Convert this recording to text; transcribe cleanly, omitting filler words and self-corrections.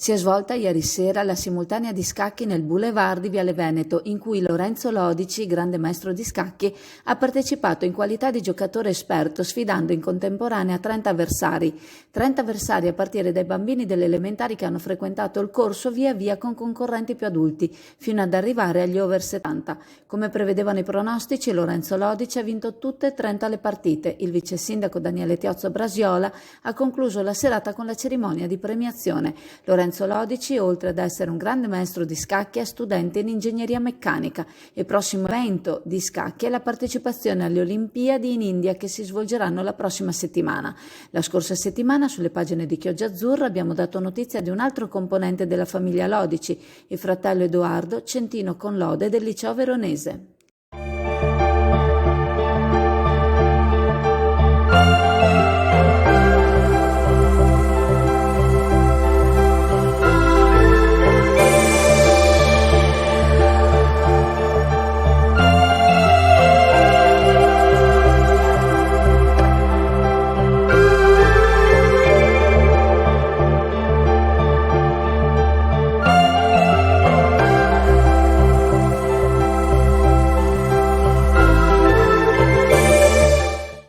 Si è svolta ieri sera la simultanea di scacchi nel Boulevard di Viale Veneto, in cui Lorenzo Lodici, grande maestro di scacchi, ha partecipato in qualità di giocatore esperto, sfidando in contemporanea 30 avversari. 30 avversari a partire dai bambini delle elementari che hanno frequentato il corso via via con concorrenti più adulti, fino ad arrivare agli over 70. Come prevedevano i pronostici, Lorenzo Lodici ha vinto tutte e 30 le partite. Il vice sindaco Daniele Tiozzo Brasiola ha concluso la serata con la cerimonia di premiazione. Lorenzo Lodici, oltre ad essere un grande maestro di scacchi, è studente in ingegneria meccanica. Il prossimo evento di scacchi è la partecipazione alle Olimpiadi in India che si svolgeranno la prossima settimana. La scorsa settimana sulle pagine di Chioggia Azzurra abbiamo dato notizia di un altro componente della famiglia Lodici, il fratello Edoardo, centino con lode del liceo veronese.